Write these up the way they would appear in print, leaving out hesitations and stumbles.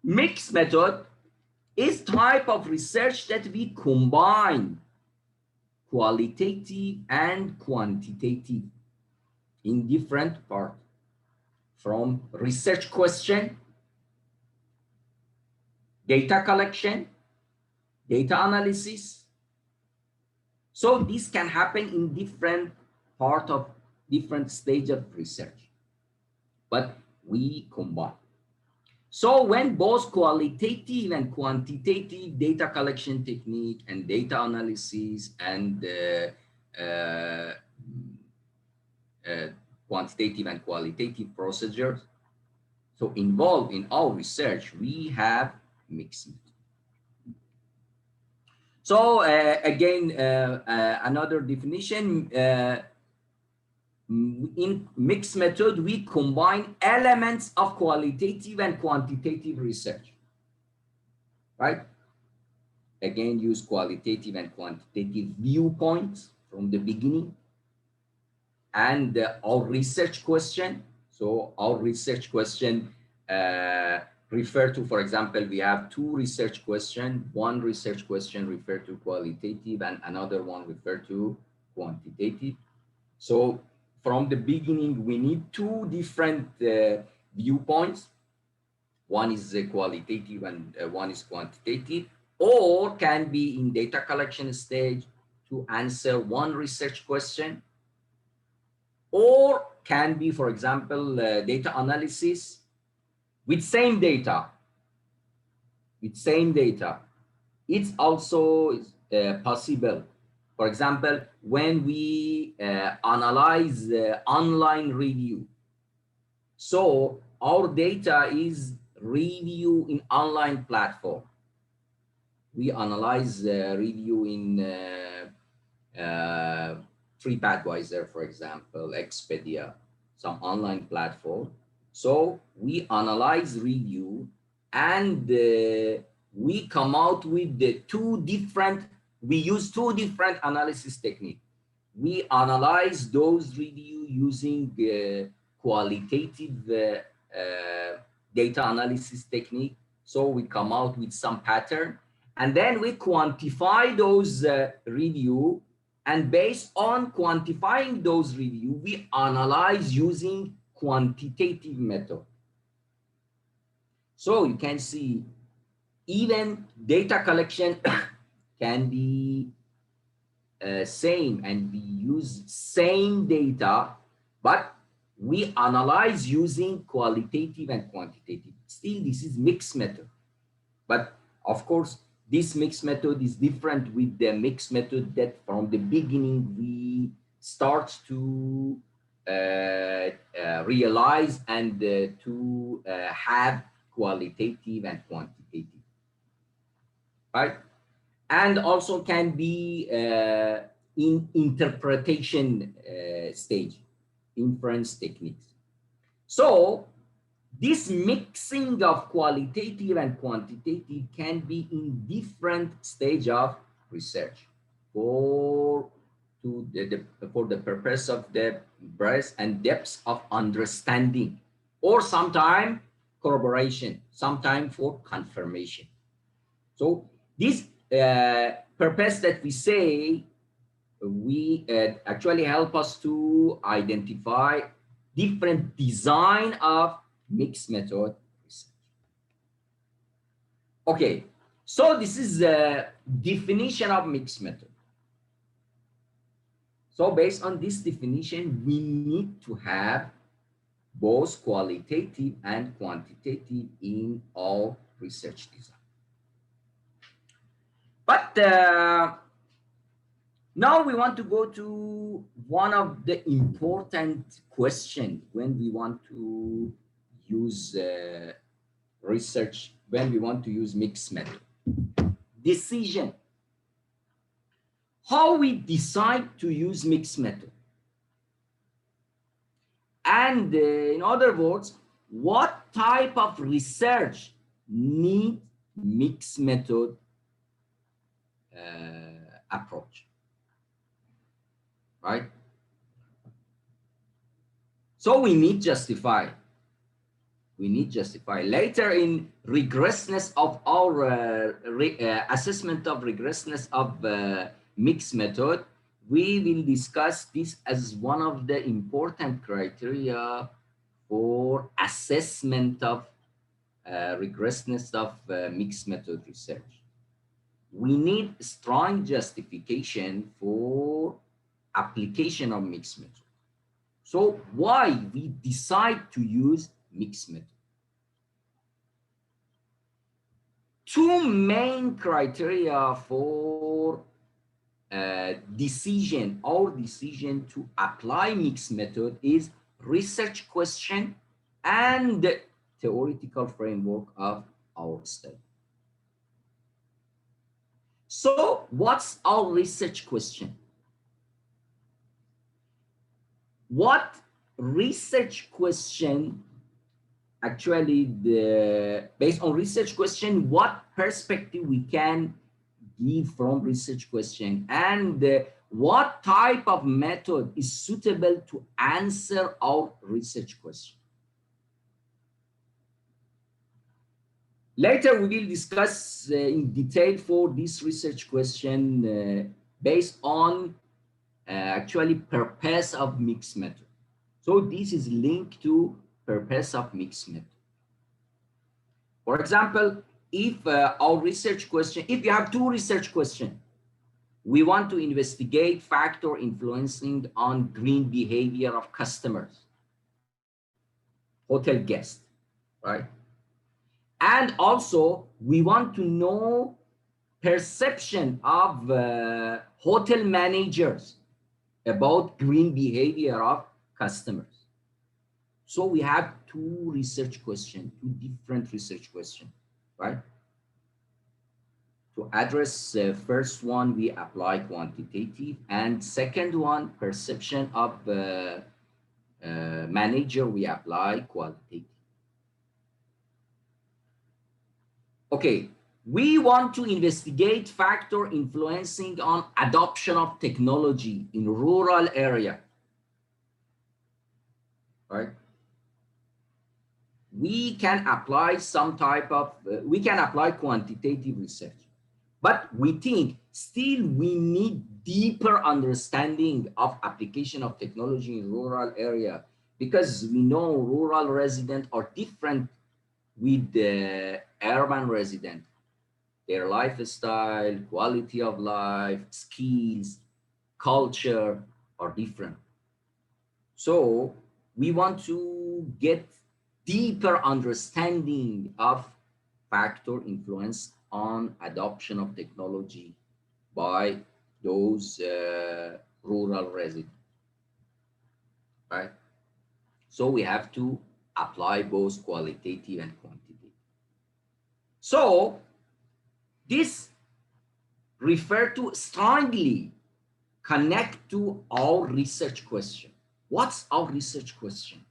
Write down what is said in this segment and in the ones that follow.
Mixed method is type of research that we combine qualitative and quantitative in different parts, from research question, data collection, data analysis. So this can happen in different part of different stage of research, but we combine. So when both qualitative and quantitative data collection technique and data analysis and quantitative and qualitative procedures so involved in our research, we have mixed method. So again, another definition, in mixed method, we combine elements of qualitative and quantitative research, right? Again, use qualitative and quantitative viewpoints from the beginning, and our research question. So our research question refer to, for example, we have two research questions. One research question refer to qualitative and another one refer to quantitative. So from the beginning, we need two different viewpoints. One is qualitative and one is quantitative, or can be in data collection stage to answer one research question, or can be, for example, data analysis with same data. It's also possible. For example, when we analyze online review, so our data is review in online platform. We analyze review in TripAdvisor, for example, Expedia, some online platform. So we analyze review, and we come out with the we use two different analysis techniques. We analyze those review using qualitative data analysis technique. So we come out with some pattern, and then we quantify those review, and based on quantifying those review, we analyze using quantitative method. So you can see even data collection can be same, and we use same data, but we analyze using qualitative and quantitative. Still, this is mixed method. But of course, this mixed method is different with the mixed method that from the beginning we start to realize and to have qualitative and quantitative, right? And also can be in interpretation stage, inference techniques. So this mixing of qualitative and quantitative can be in different stage of research for the purpose of the breadth and depth of understanding, or sometime corroboration, sometime for confirmation. So this purpose that we say, we actually help us to identify different design of mixed method research. Okay, so this is the definition of mixed method. So based on this definition, we need to have both qualitative and quantitative in all research design. But now we want to go to one of the important questions when we want to use research, when we want to use mixed method. Decision. How we decide to use mixed method. And in other words, what type of research need mixed method approach, right? So we need justify We need justify. Later in regressness of our assessment of regressness of mixed method, we will discuss this as one of the important criteria for assessment of regressness of mixed method research. We need strong justification for application of mixed method. So why we decide to use mixed method? Two main criteria for our decision to apply mixed method is research question and theoretical framework of our study. So what's our research question? What research question actually, based on research question, what perspective we can give from research question, and what type of method is suitable to answer our research question. Later, we will discuss in detail for this research question based on actually purpose of mixed method. So this is linked to purpose of mixed method. For example, if our research question, if you have two research questions, we want to investigate factor influencing on green behavior of customers, hotel guests, right? And also we want to know perception of hotel managers about green behavior of customers. So we have two research questions, two different research questions, right? To address the first one, we apply quantitative, and second one, perception of manager, we apply qualitative. Okay, we want to investigate factor influencing on adoption of technology in rural area, right? We can apply some type of, we can apply quantitative research, but we think still we need deeper understanding of application of technology in rural area, because we know rural residents are different with the urban resident. Their lifestyle, quality of life, skills, culture are different. So we want to get deeper understanding of factor influence on adoption of technology by those rural residents, right? So we have to apply both qualitative and quantitative. So this refer to strongly connect to our research question. What's our research question?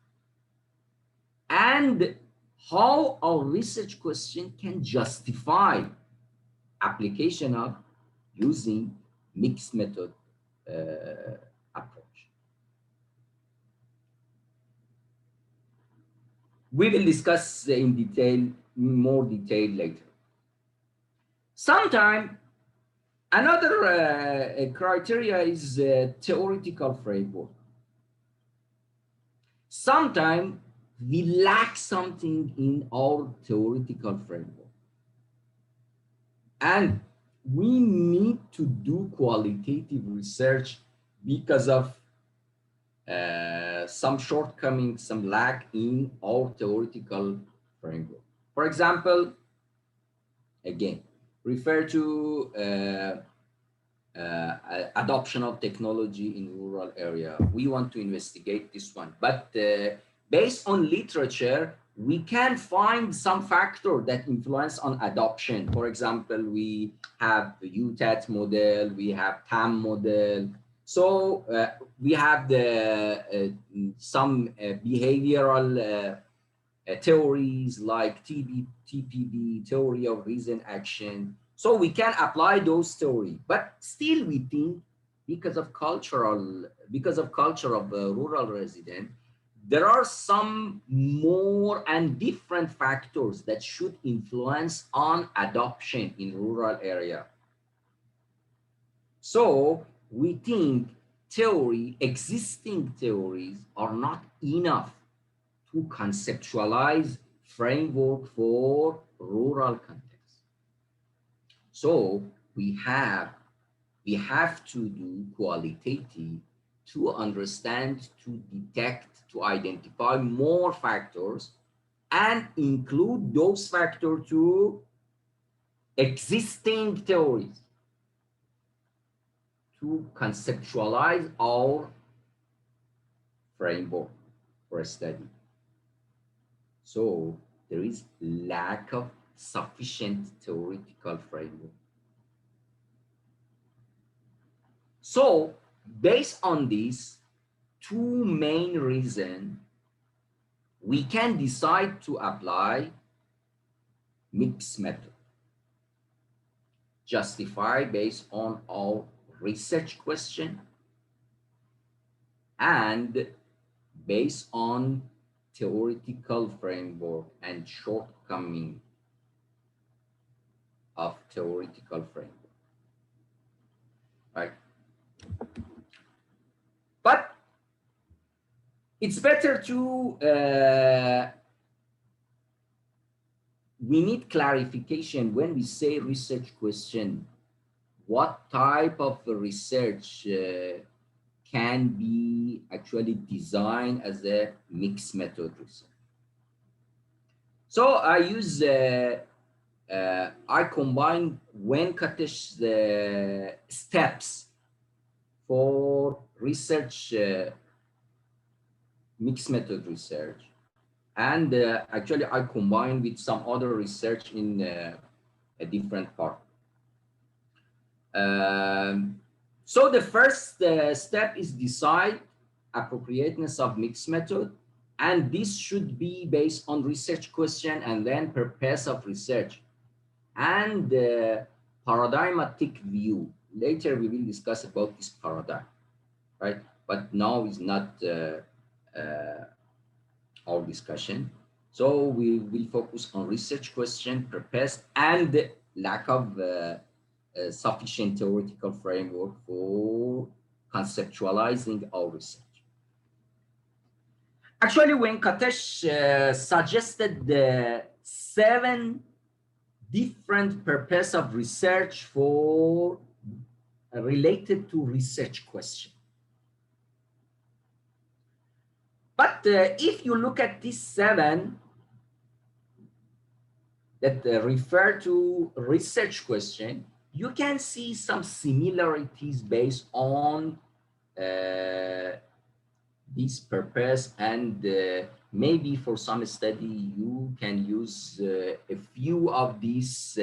And how our research question can justify application of using mixed method approach. We will discuss in detail, more detail later. Sometimes another criteria is theoretical framework. Sometimes we lack something in our theoretical framework, and we need to do qualitative research because of some shortcomings, some lack in our theoretical framework. For example, again, refer to adoption of technology in rural area. We want to investigate this one, but based on literature, we can find some factor that influence on adoption. For example, we have the UTAT model, we have TAM model. So we have the some behavioral theories like TPB, theory of reason action. So we can apply those theories, but still we think because of culture of rural resident, there are some more and different factors that should influence on adoption in rural area. So we think existing theories are not enough to conceptualize framework for rural context. So we have to do qualitative to understand, to detect, to identify more factors and include those factors to existing theories to conceptualize our framework for study. So there is lack of sufficient theoretical framework. So based on these two main reasons, we can decide to apply mixed method, justify based on our research question and based on theoretical framework and shortcoming of theoretical framework, right? But it's better to, we need clarification when we say research question. What type of research can be actually designed as a mixed method research? So I use, I combine Venkatesh's steps for research, mixed method research. And actually I combine with some other research in a different part. So the first step is decide appropriateness of mixed method, and this should be based on research question and then purpose of research and paradigmatic view. Later we will discuss about this paradigm, right? But now is not our discussion. So we will focus on research question, purpose, and lack of sufficient theoretical framework for conceptualizing our research. Actually, when Venkatesh suggested the 7 different purpose of research for related to research question. But if you look at these 7 that refer to research question, you can see some similarities based on this purpose, and maybe for some study you can use a few of these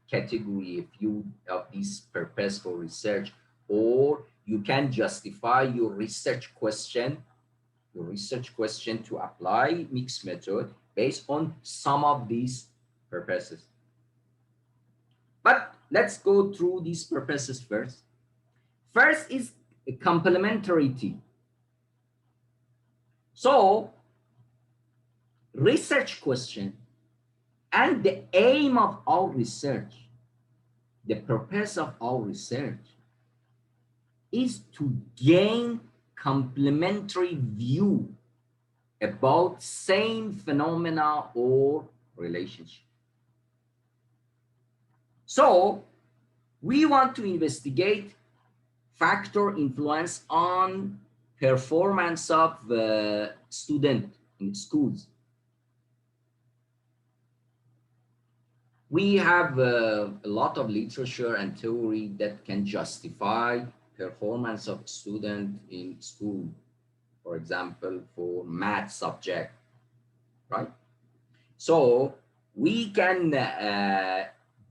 category, a few of these purpose for research, or you can justify your research question to apply mixed method based on some of these purposes. But let's go through these purposes first. First is complementarity. So research question and the aim of our research, the purpose of our research is to gain complementary view about same phenomena or relationship. So we want to investigate factor influence on performance of student in schools. We have a lot of literature and theory that can justify performance of student in school, for example, for math subject, right? So we can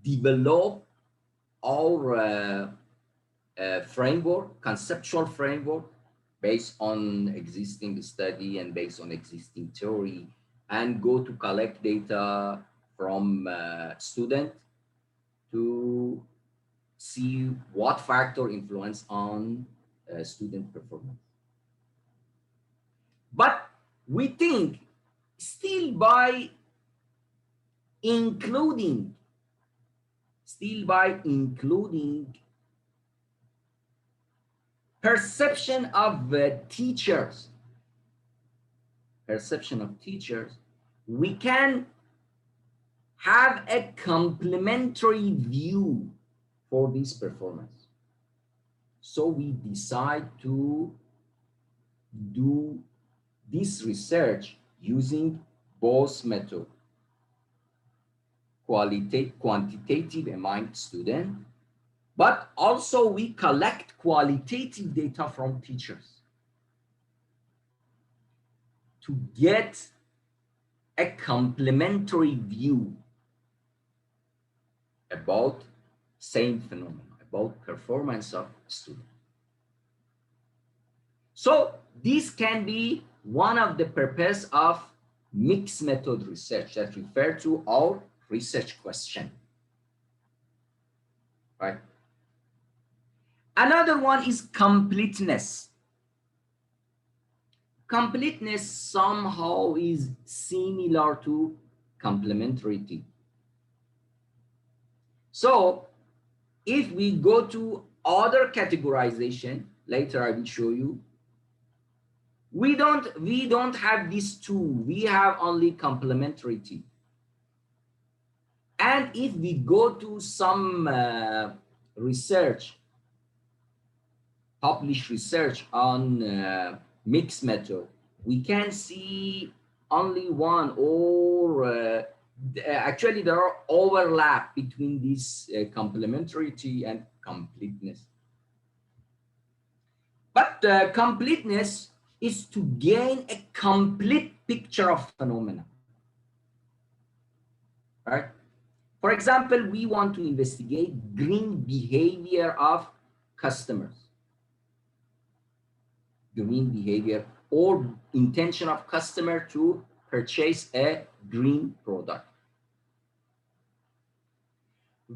develop our framework, conceptual framework, based on existing study and based on existing theory, and go to collect data from student to see what factor influence on student performance. But we think still by including perception of teachers, we can have a complementary view for this performance. So we decide to do this research using both methods, quantitative among students, but also we collect qualitative data from teachers to get a complementary view about same phenomenon, about performance of students. So this can be one of the purpose of mixed method research that refer to our research question, right? Another one is completeness. Completeness somehow is similar to complementarity. So if we go to other categorization, later I will show you, we don't have these two, we have only complementarity. And if we go to some research, published research on mixed method, we can see only one or actually there are overlap between this complementarity and completeness. But completeness is to gain a complete picture of phenomena, right? For example, we want to investigate green behavior of customers, green behavior or intention of customer to purchase a green product.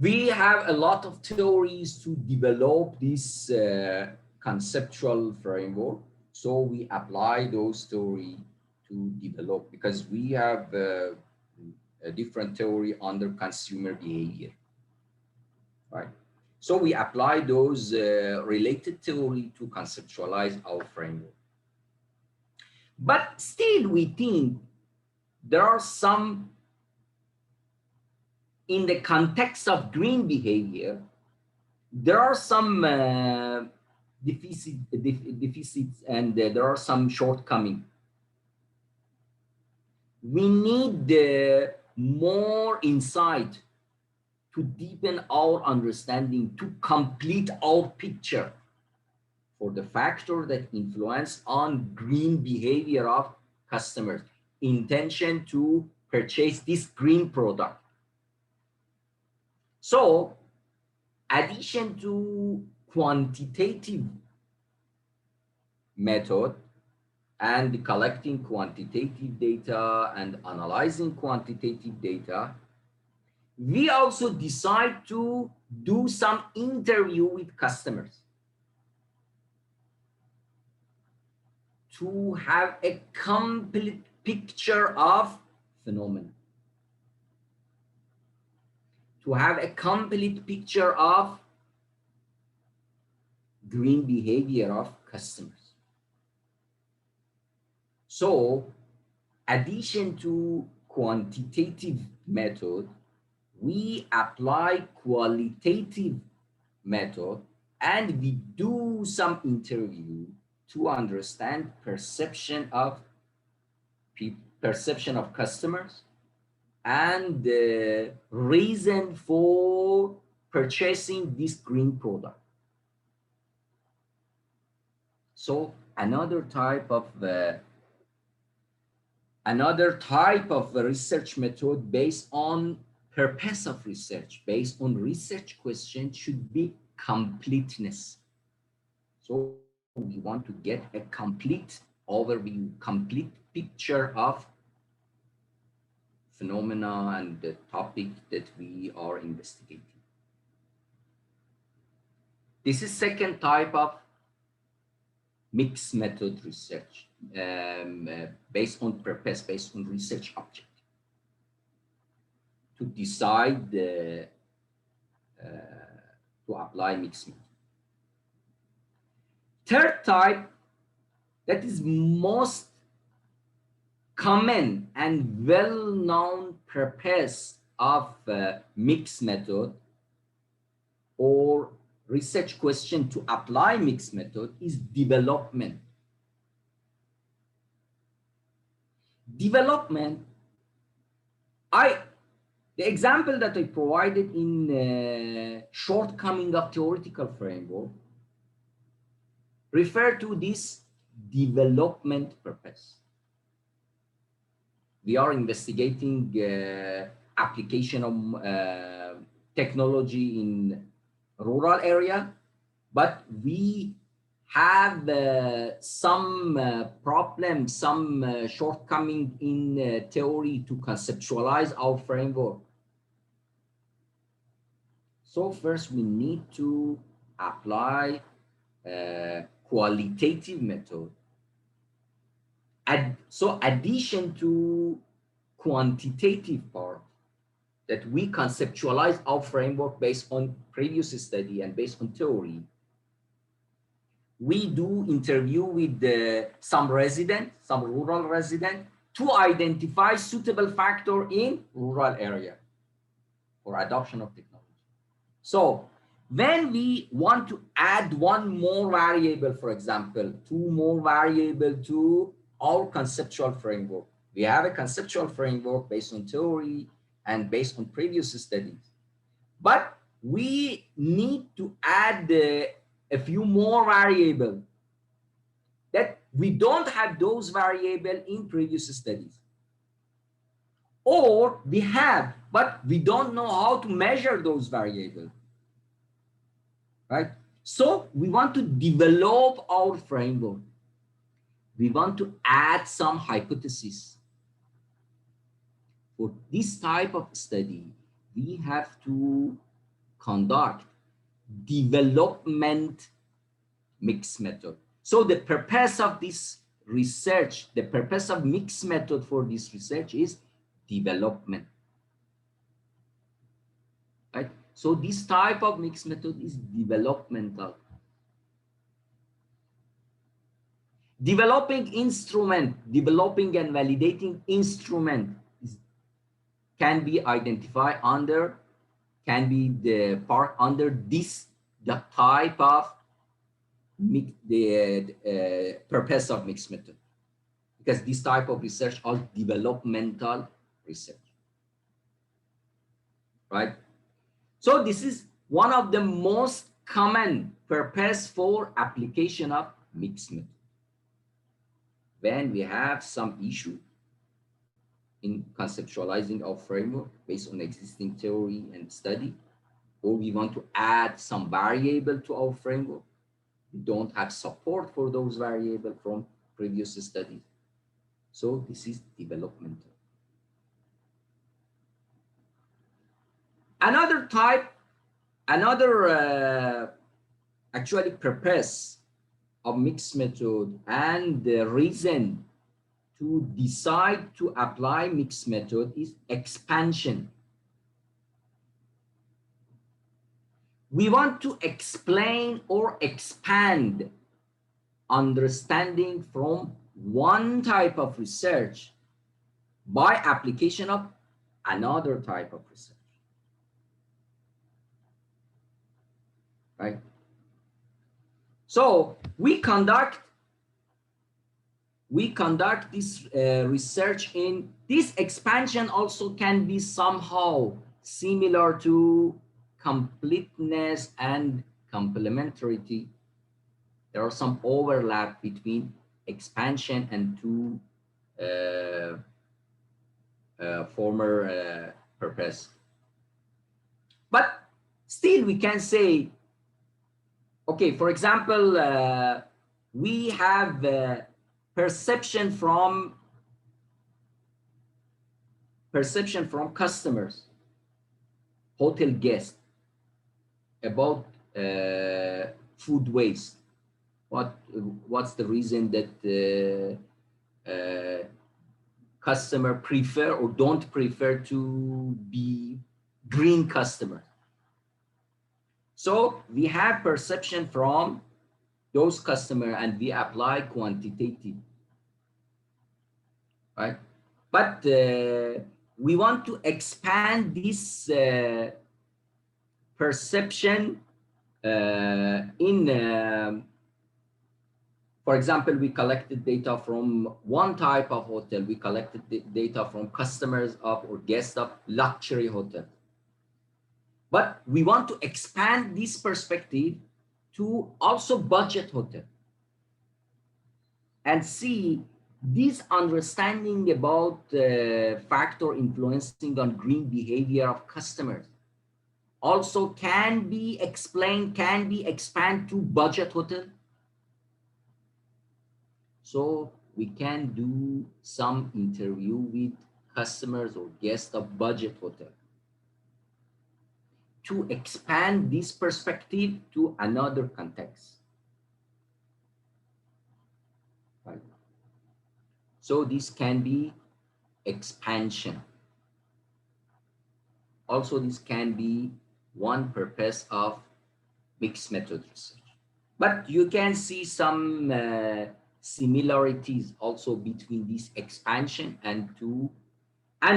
We have a lot of theories to develop this conceptual framework. So we apply those theories to develop, because we have a different theory under consumer behavior, right? So we apply those related theory to conceptualize our framework. But still we think there are some, in the context of green behavior, there are some deficits and there are some shortcomings. We need more insight to deepen our understanding, to complete our picture for the factor that influence on green behavior of customers, intention to purchase this green product. So, addition to quantitative method and collecting quantitative data and analyzing quantitative data, we also decide to do some interview with customers to have a complete picture of phenomena, to have a complete picture of green behavior of customers. So, addition to quantitative method, we apply qualitative method and we do some interview to understand perception of customers and the reason for purchasing this green product. So another type of research method based on purpose of research, based on research question, should be completeness. So we want to get a complete overview, complete picture of phenomena and the topic that we are investigating. This is second type of mixed method research. based on purpose, based on research object, to decide to apply mixed method. Third type, that is most common and well-known purpose of mixed method or research question to apply mixed method, is development. Development, the example that I provided in shortcoming of theoretical framework refer to this development purpose. We are investigating application of technology in rural area, but we have some problem, some shortcoming in theory to conceptualize our framework. So first we need to apply qualitative method. So addition to quantitative part, that we conceptualize our framework based on previous study and based on theory, we do interview with some resident, some rural resident, to identify suitable factor in rural area for adoption of technology. So when we want to add one more variable, for example, two more variable to our conceptual framework, we have a conceptual framework based on theory and based on previous studies, but we need to add a few more variables that we don't have those variables in previous studies, or we have, but we don't know how to measure those variables, right? So we want to develop our framework. We want to add some hypotheses. For this type of study, we have to conduct development mixed method. So the purpose of this research, the purpose of mixed method for this research is development, right? So this type of mixed method is developmental. Developing instrument, developing and validating instrument can be identified under, can be the part under this, the type of purpose of mixed method, because this type of research is developmental research, right? So this is one of the most common purpose for application of mixed method. When we have some issue in conceptualizing our framework based on existing theory and study, or we want to add some variable to our framework, we don't have support for those variables from previous studies. So this is developmental. Another type, actually purpose of mixed method and the reason to decide to apply mixed method is expansion. We want to explain or expand understanding from one type of research by application of another type of research, right? So we conduct this research in this expansion also can be somehow similar to completeness and complementarity. There are some overlap between expansion and two former purpose. But still we can say, okay, for example, we have perception from customers, hotel guests, about food waste. What's the reason that customer prefer or don't prefer to be green customers. So we have perception from those customers and we apply quantitative, right? But we want to expand this perception for example, we collected data from one type of hotel. We collected data from customers of or guests of luxury hotel. But we want to expand this perspective to also budget hotel and see this understanding about factor influencing on green behavior of customers also can be explained, can be expanded to budget hotel. So we can do some interview with customers or guests of budget hotel to expand this perspective to another context. Right? So this can be expansion. Also, this can be one purpose of mixed method research. But you can see some similarities also between this expansion and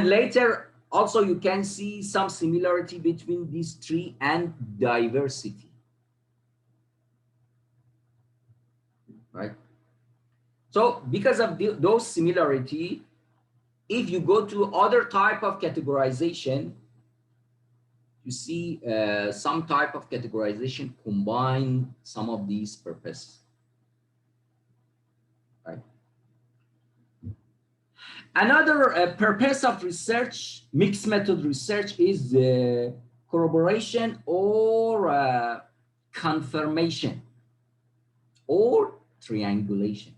later also you can see some similarity between these three and diversity, right? So because of those similarity, if you go to other type of categorization, you see some type of categorization combine some of these purposes, right? Another purpose of research, mixed method research, is corroboration or confirmation or triangulation.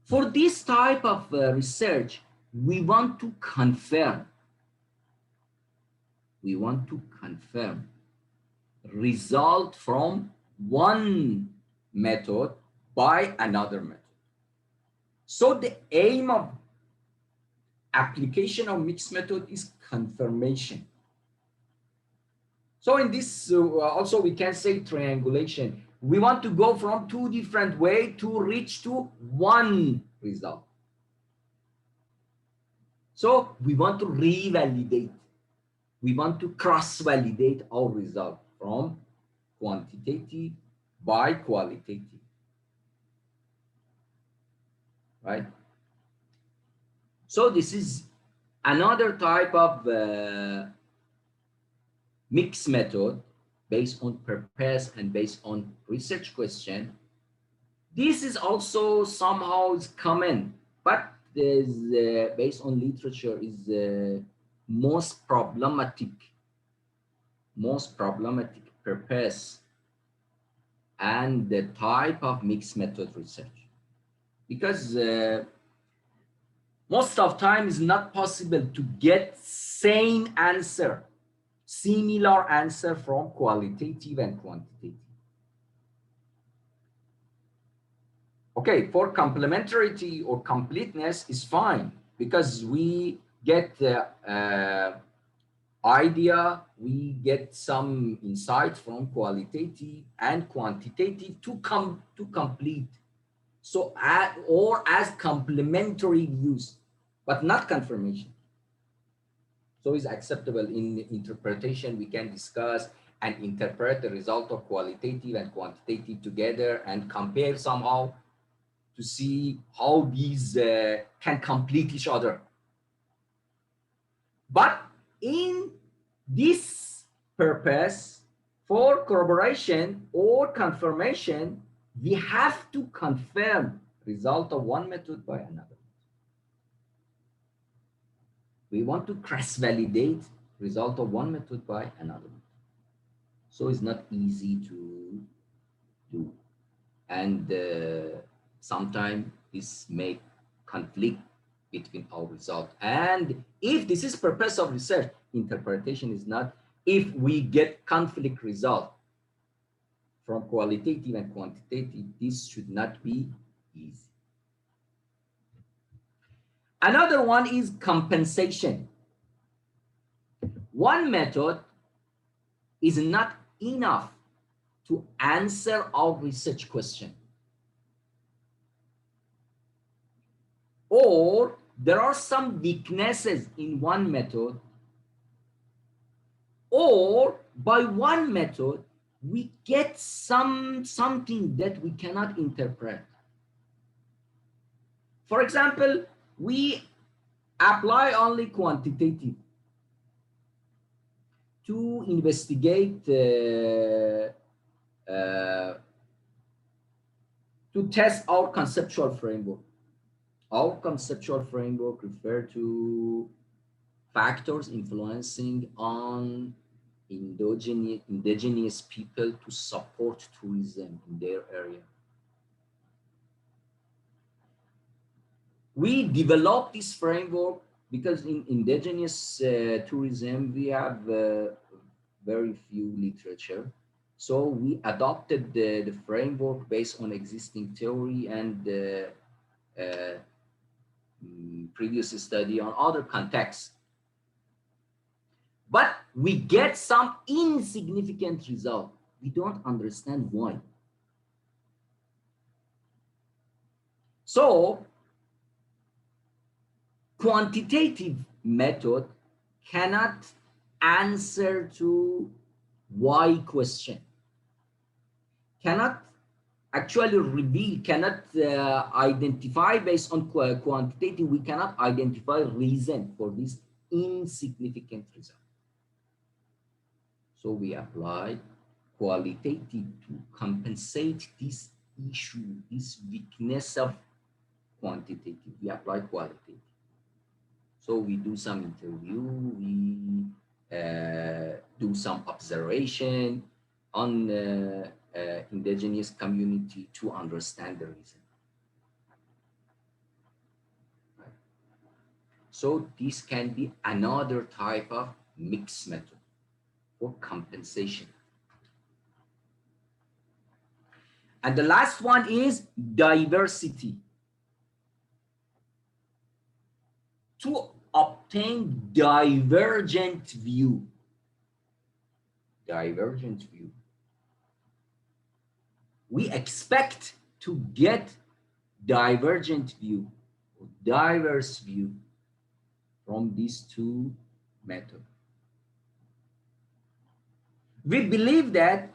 For this type of research, we want to confirm result from one method by another method. So the aim of application of mixed method is confirmation. So in this also we can say triangulation. We want to go from two different ways to reach to one result. So we want to revalidate. We want to cross-validate our result from quantitative by qualitative, right? So this is another type of mixed method based on purpose and based on research question. This is also somehow is common, but is based on literature is most problematic purpose and the type of mixed method research, because most of time is not possible to get same answer, similar answer from qualitative and quantitative. Okay, for complementarity or completeness is fine because we get the idea, we get some insights from qualitative and quantitative to complete. So or as complementary views, but not confirmation. So it's acceptable in the interpretation. We can discuss and interpret the result of qualitative and quantitative together and compare somehow to see how these can complete each other. But in this purpose, for corroboration or confirmation, we have to confirm result of one method by another. We want to cross-validate result of one method by another. So it's not easy to do. And sometimes this may conflict between our result. And if this is purpose of research, interpretation is not. If we get conflict result from qualitative and quantitative, this should not be easy. Another one is compensation. One method is not enough to answer our research question. Or there are some weaknesses in one method, or by one method we get something that we cannot interpret. For example, we apply only quantitative to investigate to test our conceptual framework. Our conceptual framework refer to factors influencing on indigenous people to support tourism in their area. We developed this framework because in indigenous tourism, we have very few literature. So we adopted the framework based on existing theory and previous study on other contexts. But we get some insignificant result. We don't understand why. So quantitative method cannot answer to why question, cannot actually reveal, cannot identify based on quantitative, we cannot identify reason for this insignificant result. So we apply qualitative to compensate this issue, this weakness of quantitative. We apply qualitative. So we do some interview, we do some observation on indigenous community to understand the reason. Right. So this can be another type of mixed method for compensation. And the last one is diversity. To obtain divergent view. Divergent view. We expect to get divergent view, or diverse view from these two methods. We believe that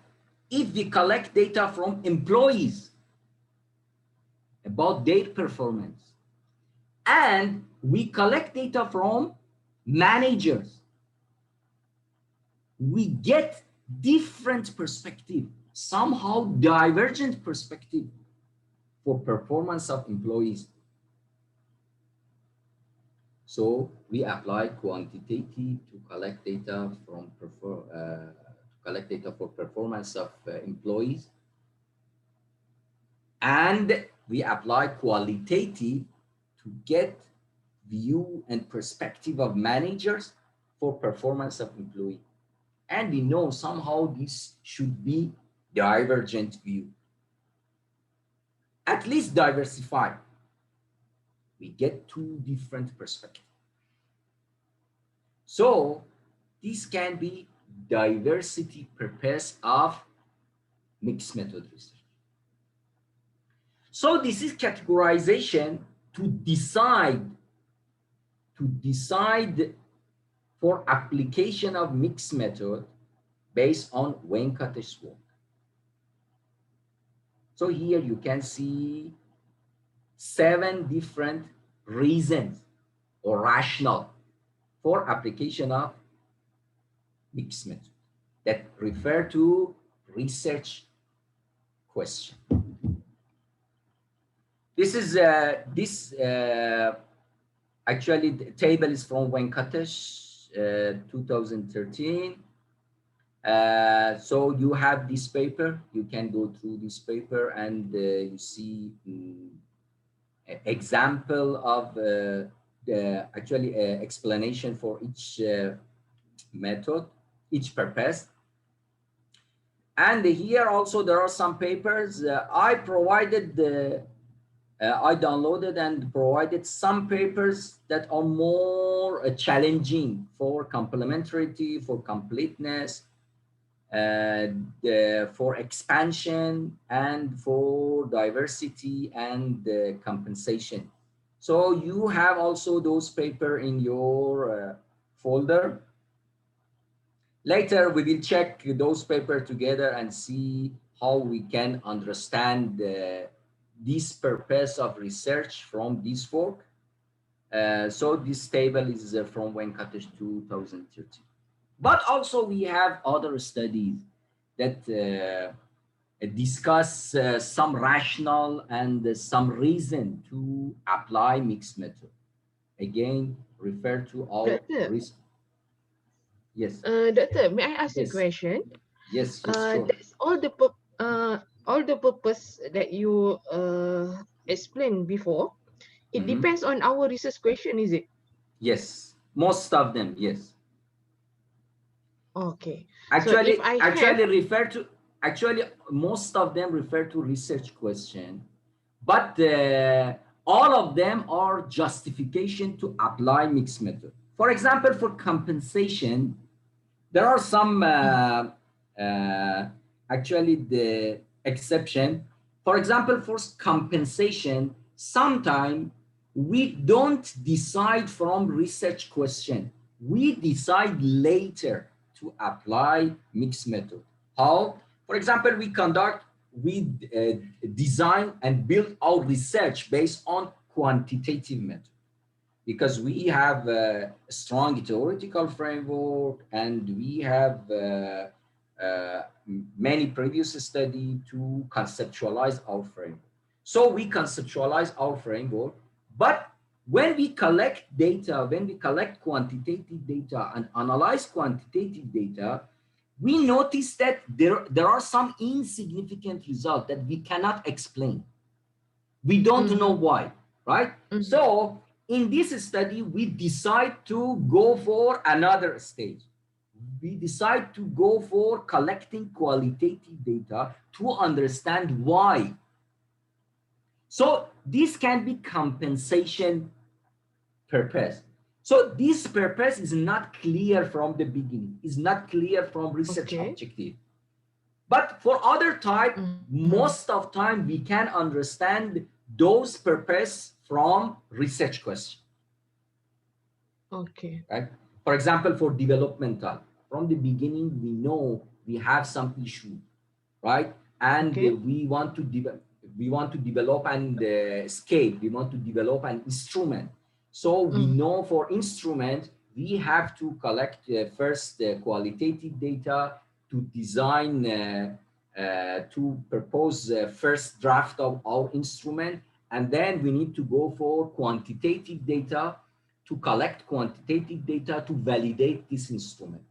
if we collect data from employees about their performance, and we collect data from managers, we get different perspective, somehow divergent perspective for performance of employees. So we apply quantitative to collect data from for performance of employees, and we apply qualitative to get view and perspective of managers for performance of employee. And we know somehow this should be divergent view. At least diversified. We get two different perspectives. So this can be diversity purpose of mixed method research. So this is categorization to decide for application of mixed method based on Venkatesh's work. So here you can see 7 different reasons or rationale for application of mixed method that refer to research question. This is actually the table is from Venkatesh, 2013. So you have this paper, you can go through this paper and you see example of the actually explanation for each method, each purpose. And here also there are some papers. I provided I downloaded and provided some papers that are more challenging for complementarity, for completeness, for expansion, and for diversity and compensation. So you have also those paper in your folder. Later, we will check those papers together and see how we can understand this purpose of research from this work. So this table is from Venkatesh 2013. But also we have other studies that discuss some rationale and some reason to apply mixed method. Again, refer to our Doctor, risk. Yes, Doctor, may I ask you a yes, question? yes, sure. That's all the purpose that you explained before. It Mhm. depends on our research question, is it? Yes, most of them, yes. Okay. So if Actually, I have, actually refer to, actually most of them refer to research question, but all of them are justification to apply mixed method. For example, for compensation, there are some uh, actually the exception. For example, for compensation, sometimes we don't decide from research question. We decide later to apply mixed method. How? For example, we design and build our research based on quantitative method because we have a strong theoretical framework and we have many previous study to conceptualize our framework. So we conceptualize our framework, but when we collect data, when we collect quantitative data and analyze quantitative data, we notice that there are some insignificant results that we cannot explain. We don't know mm-hmm, why, right? mm-hmm. So in this study, we decide to go for another stage. We decide to go for collecting qualitative data to understand why. So this can be compensation purpose. So this purpose is not clear from the beginning, is not clear from research Okay. objective. But for other type, Mm-hmm. most of time we can understand those purpose from research question, Okay. right? For example, for developmental, from the beginning we know we have some issue, right? And Okay. we want to develop an scale. We want to develop an instrument. So we Mm, know for instrument we have to collect first qualitative data to design to propose first draft of our instrument, and then we need to go for quantitative data to collect quantitative data to validate this instrument.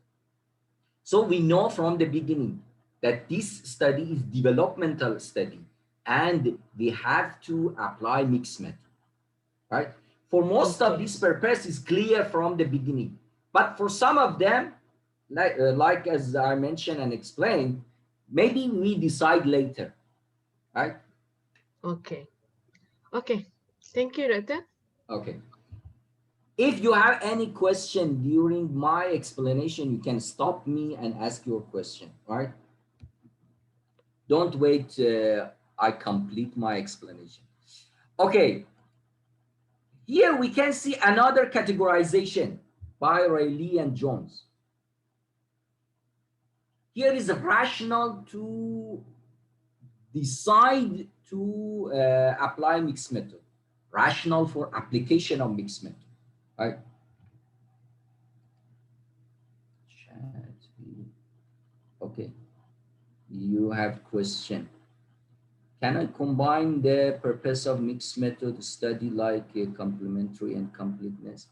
So we know from the beginning that this study is developmental study and we have to apply mixed method, right? For most of okay. this purpose is clear from the beginning, but for some of them, like as I mentioned and explained, maybe we decide later, right? Okay. Okay. Thank you, Doctor. Okay. If you have any question during my explanation, you can stop me and ask your question, right? Don't wait, I complete my explanation. Okay, here we can see another categorization by Riley and Jones. Here is a rationale to decide to apply mixed method. Rationale for application of mixed method, right? Okay, you have question. Can I combine the purpose of mixed method study like complementary and completeness?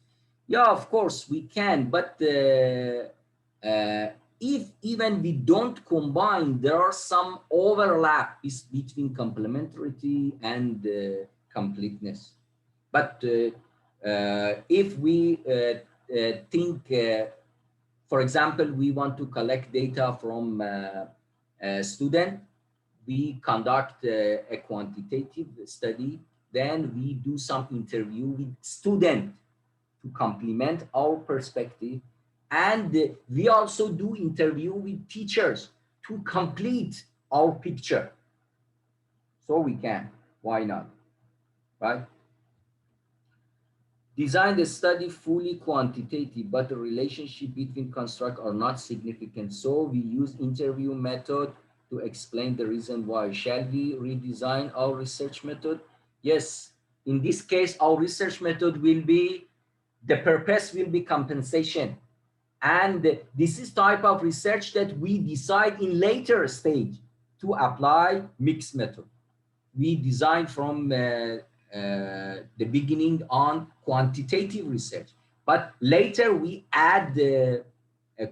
Yeah, of course we can, but if even we don't combine, there are some overlap between complementarity and completeness. But if we think, for example, we want to collect data from a student, we conduct a quantitative study then we do some interview with student to complement our perspective. And we also do interview with teachers to complete our picture. So we can, why not, right? Design the study fully quantitative, but the relationship between construct are not significant. So we use interview method to explain the reason why. Shall we redesign our research method? Yes. In this case, our research method will be, the purpose will be compensation. And this is type of research that we decide in later stage to apply mixed method. We design from the beginning on quantitative research, but later we add the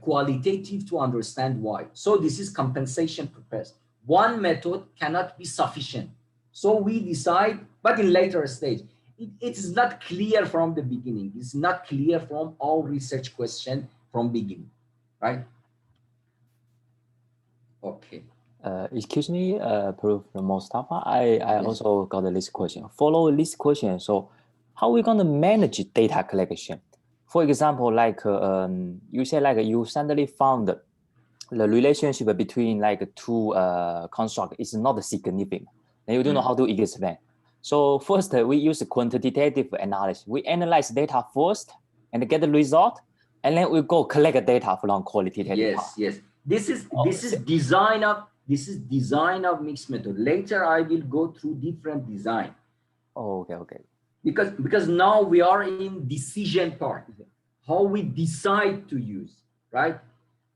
qualitative to understand why. So this is compensation purpose. One method cannot be sufficient. So we decide, but in later stage, it is not clear from the beginning. It's not clear from all research question from beginning, right? Okay. Excuse me, Prof. Mustafa. I Yes. also got this question. Follow this question. So, how are we going to manage data collection? For example, like you say, like you suddenly found the relationship between like two constructs is not significant, and you don't know how to explain. So first, we use quantitative analysis. We analyze data first and get the result, and then we go collect data from qualitative. Yes, yes. This is design of mixed method. Later I will go through different design. Oh, okay. Because now we are in decision part, how we decide to use, right?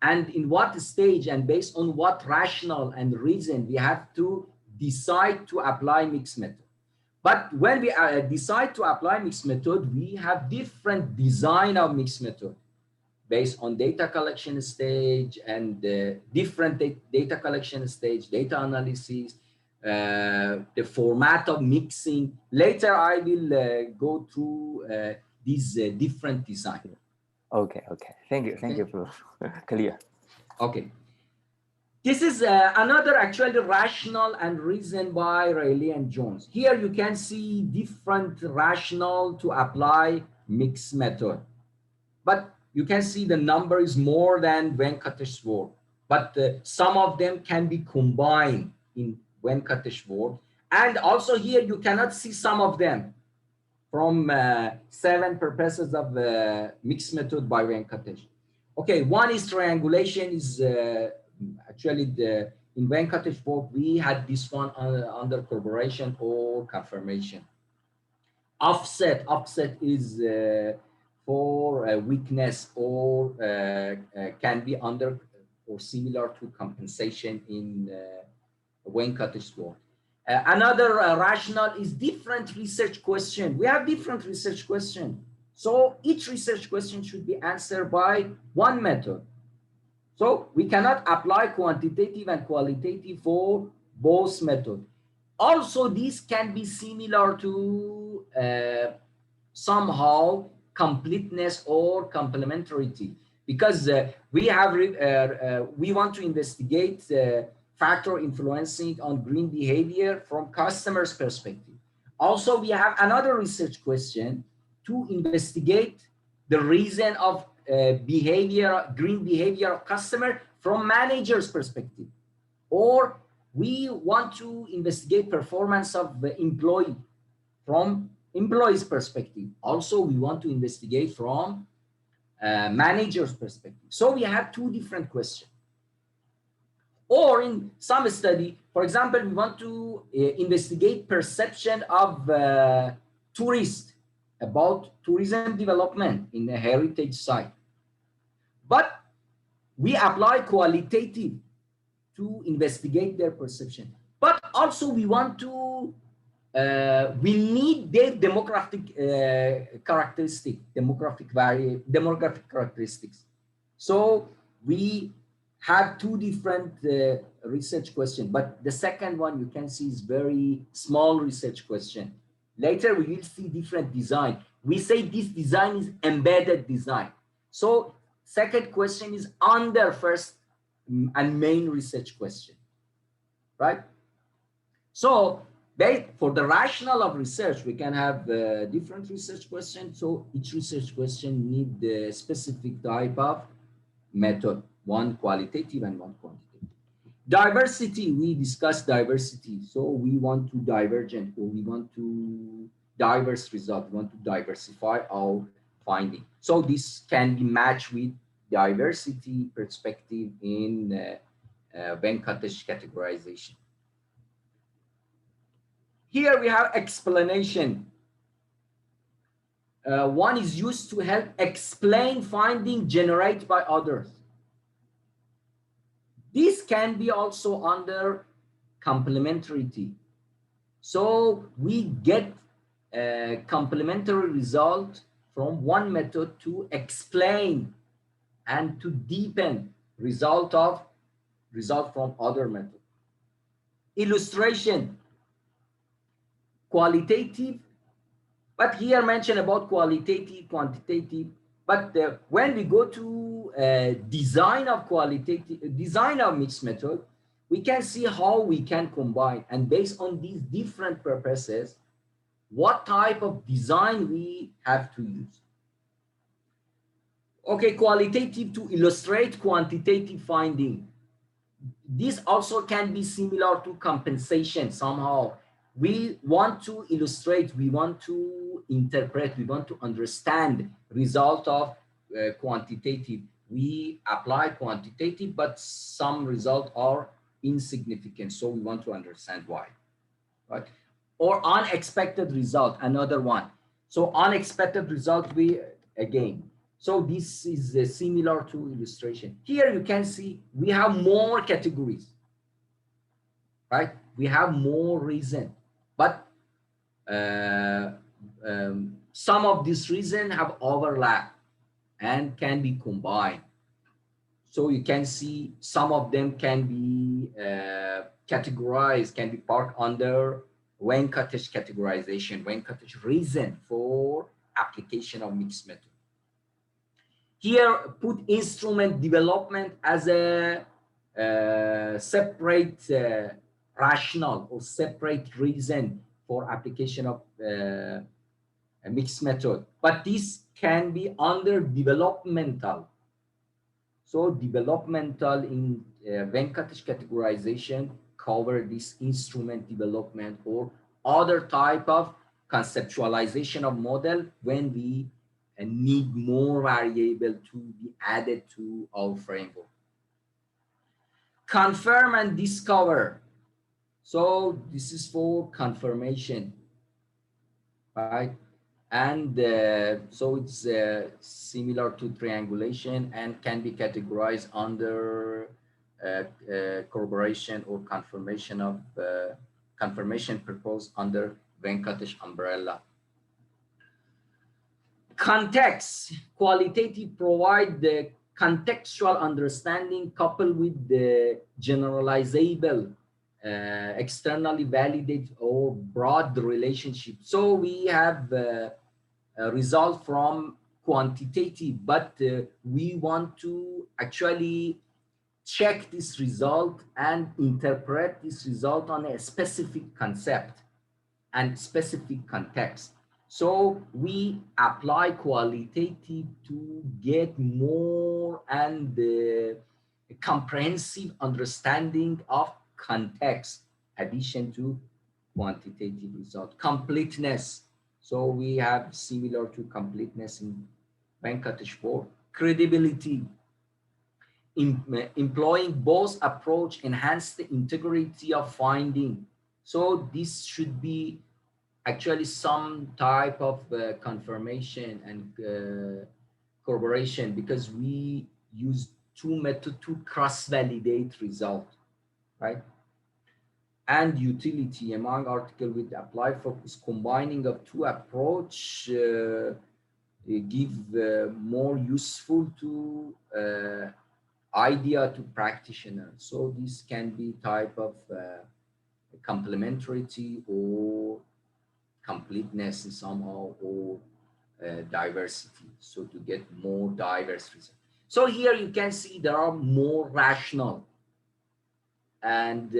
And in what stage and based on what rationale and reason we have to decide to apply mixed method. But when we decide to apply mixed method, we have different design of mixed method based on data collection stage and different data collection stage, data analysis, the format of mixing. Later, I will go through these different design. Okay. Thank you, Prof. Clear. Okay. This is another actually rationale and reason by Rayleigh and Jones. Here you can see different rationale to apply mixed method. But you can see the number is more than Venkatesh's work. But some of them can be combined in Venkatesh's work. And also here you cannot see some of them from 7 purposes of mixed method by Venkatesh. Okay, one is triangulation is actually in Venkatesh's work, we had this one under corroboration or confirmation. Offset is for weakness or can be under or similar to compensation in Venkatesh's work. Another rationale is different research question. We have different research question. So each research question should be answered by one method. So we cannot apply quantitative and qualitative for both methods. Also, these can be similar to somehow completeness or complementarity, because we want to investigate factor influencing on green behavior from customers' perspective. Also, we have another research question to investigate the reason of green behavior of customer from manager's perspective. Or we want to investigate performance of the employee from employee's perspective. Also, we want to investigate from manager's perspective. So we have 2 different questions. Or in some study, for example, we want to investigate perception of tourists about tourism development in a heritage site. But we apply qualitative to investigate their perception. But also we want to, we need their demographic characteristics. So we have 2 different research questions, but the second one you can see is very small research question. Later we will see different design. We say this design is embedded design. So second question is under first and main research question, right? So For the rationale of research, we can have different research questions. So each research question need the specific type of method, one qualitative and one quantitative. Diversity, we discussed diversity. So we want to divergent, or we want to diverse result. We want to diversify our finding. So this can be matched with diversity perspective in Venkatesh categorization. Here we have explanation. One is used to help explain finding generated by others. This can be also under complementarity. So we get a complementary result from one method to explain and to deepen result from other method. Illustration, qualitative, but here mention about qualitative, quantitative. But when we go to design of mixed method, we can see how we can combine, and based on these different purposes, what type of design we have to use. Okay, qualitative to illustrate quantitative finding. This also can be similar to compensation somehow. We want to illustrate, we want to interpret, we want to understand result of quantitative. We apply quantitative, but some results are insignificant. So we want to understand why, right? Or unexpected result, another one. So unexpected result, so this is similar to illustration. Here you can see we have more categories, right? We have more reason, but some of these reasons have overlap and can be combined. So you can see some of them can be categorized, can be part under Venkatesh categorization, Venkatesh reason for application of mixed method. Here, put instrument development as a separate rationale or separate reason for application of a mixed method. But this can be under developmental. So developmental in Venkatesh categorization cover this instrument development or other type of conceptualization of model when we need more variable to be added to our framework. Confirm and discover. So this is for confirmation, right? And so it's similar to triangulation and can be categorized under corroboration or confirmation of confirmation proposed under Venkatesh umbrella. Context, qualitative provide the contextual understanding coupled with the generalizable, externally validated or broad relationship. So we have a result from quantitative, but we want to actually check this result and interpret this result on a specific concept and specific context. So we apply qualitative to get more and comprehensive understanding of context, addition to quantitative result. Completeness. So we have similar to completeness in Venkatesh 4. Credibility. Employing both approach enhance the integrity of finding. So this should be actually some type of confirmation and corroboration, because we use two methods to cross-validate result, right? And utility among article with applied focus, combining of two approach give more useful to idea to practitioner. So this can be type of complementarity or completeness in somehow, or diversity, so to get more diverse results. So here you can see there are more rational and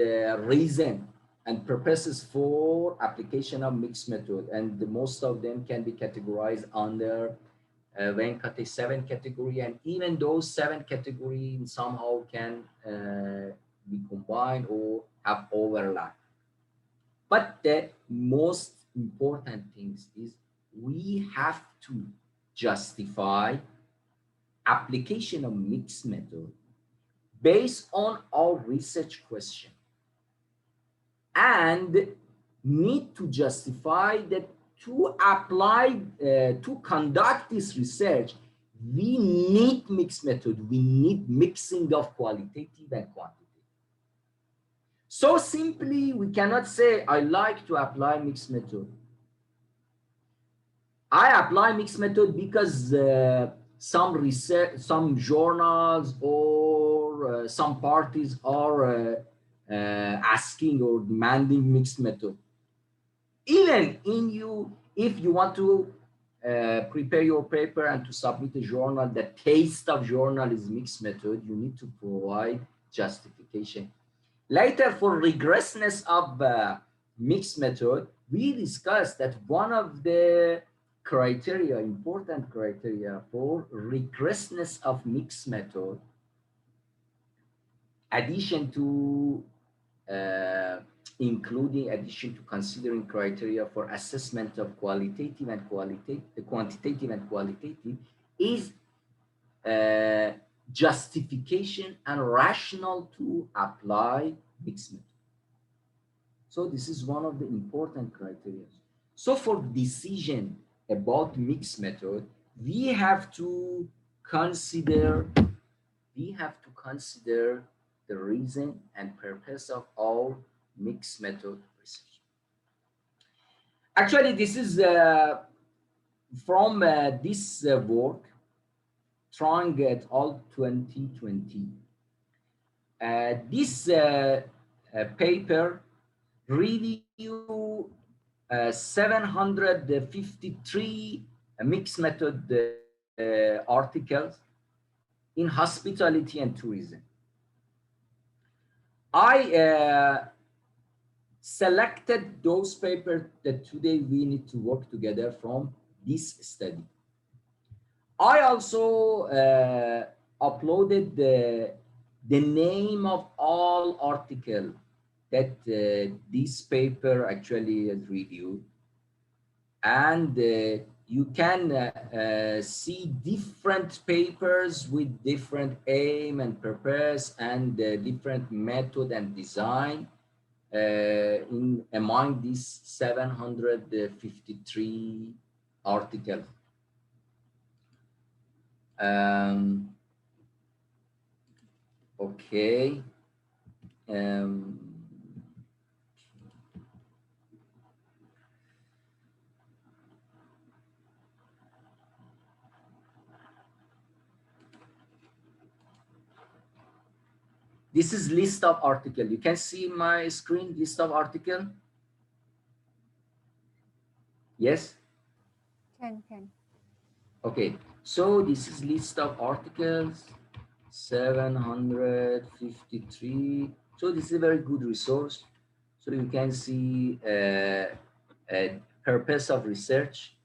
reason and purposes for application of mixed method, and most of them can be categorized under Venkate 7 category, and even those 7 categories somehow can be combined or have overlap. But the most important things is we have to justify application of mixed method based on our research question, and need to justify that to apply, to conduct this research, we need mixed method. We need mixing of qualitative and quantitative. So simply, we cannot say, I like to apply mixed method. I apply mixed method because some research, some journals or some parties are asking or demanding mixed method. Even in you, if you want to prepare your paper and to submit a journal, the taste of journal is mixed method, you need to provide justification. Later, for rigorousness of mixed method, we discussed that one of the criteria, important criteria for rigorousness of mixed method, addition to addition to considering criteria for assessment of quantitative and qualitative, is justification and rationale to apply mixed method. So this is one of the important criteria. So for decision about mixed method, we have to consider the reason and purpose of our mixed method research. Actually, this is from this work, Trong et al. 2020. This paper review 753 mixed method articles in hospitality and tourism. I selected those papers that today we need to work together from this study. I also uploaded the name of all articles that this paper actually has reviewed, and you can see different papers with different aim and purpose and different method and design among these 753 articles. Okay. This is list of article. You can see my screen, list of article. Yes? Can. Okay, so this is list of articles, 753. So this is a very good resource. So you can see purpose of research.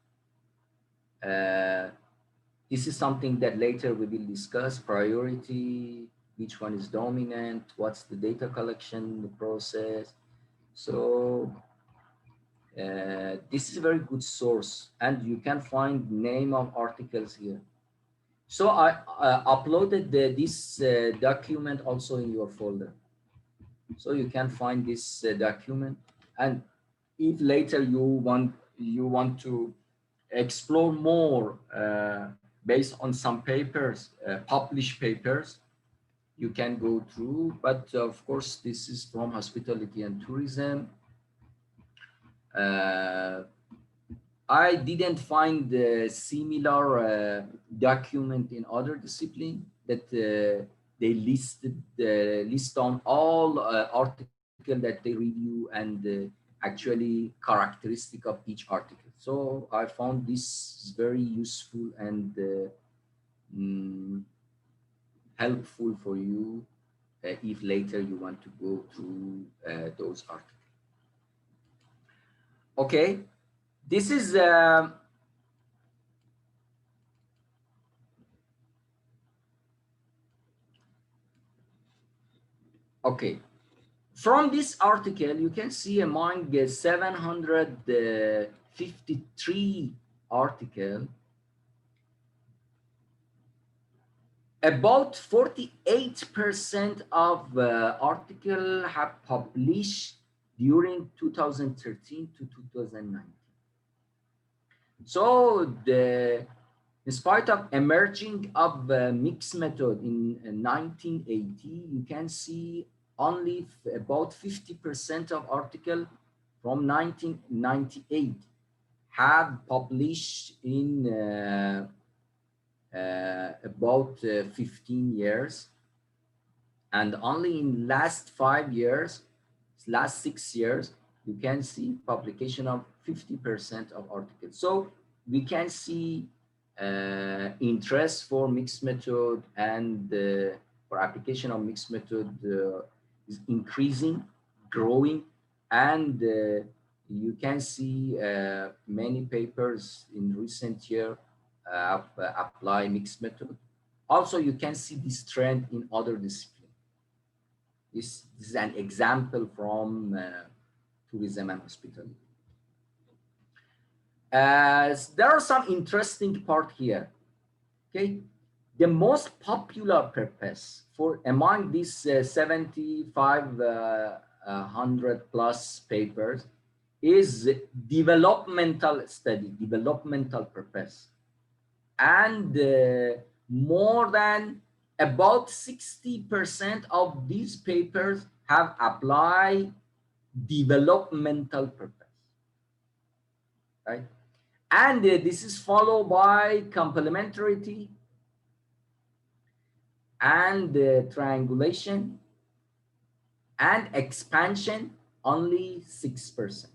This is something that later we will discuss, priority, which one is dominant, what's the data collection, the process. So this is a very good source, and you can find name of articles here. So I uploaded this document also in your folder. So you can find this document, and if later you want to explore more based on some papers, published papers, you can go through. But of course, this is from hospitality and tourism. I didn't find a similar document in other discipline that they list on all articles that they review and actually characteristic of each article. So I found this very useful and helpful for you if later you want to go through those articles. Okay, this is okay. From this article, you can see among 753 article, about 48% of article have published during 2013 to 2019. So in spite of emerging of mixed method in 1980, you can see only about 50% of article from 1998 have published in about 15 years, and only in last 5 years, last 6 years, you can see publication of 50% of articles. So we can see interest for mixed method and for application of mixed method is increasing, growing, and you can see many papers in recent year apply mixed method. Also, you can see this trend in other disciplines. This is an example from tourism and hospitality. There are some interesting part here. Okay, the most popular purpose for among these 7,500 plus papers is developmental study, developmental purpose, and more than about 60% of these papers have applied developmental purpose, right? And this is followed by complementarity and triangulation and expansion, only 6%.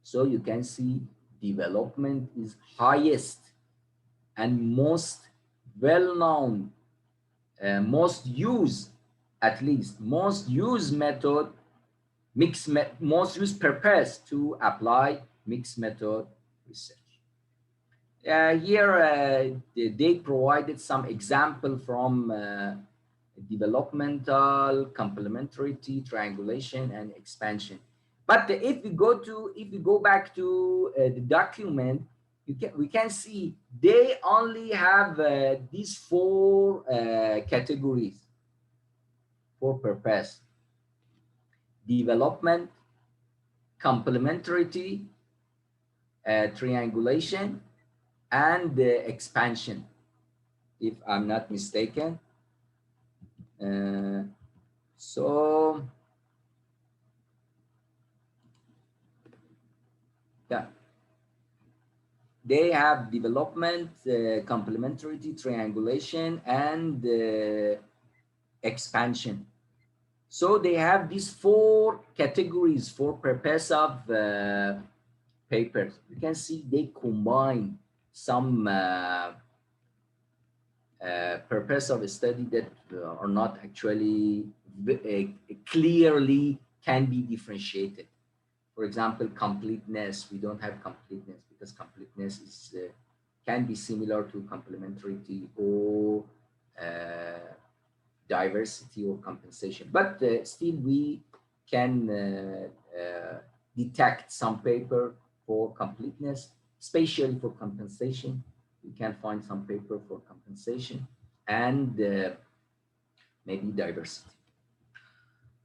So you can see development is highest and most well-known, most used, at least most used method, most used purpose to apply mixed method research. Here they provided some example from developmental, complementarity, triangulation, and expansion. But if we go back to the document, we can see they only have these four categories for purpose: development, complementarity, triangulation, and expansion, if I'm not mistaken. So yeah, they have development, complementarity, triangulation, and expansion. So they have these four categories for purpose of papers. You can see they combine some purpose of a study that are not actually clearly can be differentiated. For example, completeness, we don't have completeness because completeness is can be similar to complementarity or diversity or compensation. But still we can detect some paper for completeness, especially for compensation. We can find some paper for compensation and maybe diversity.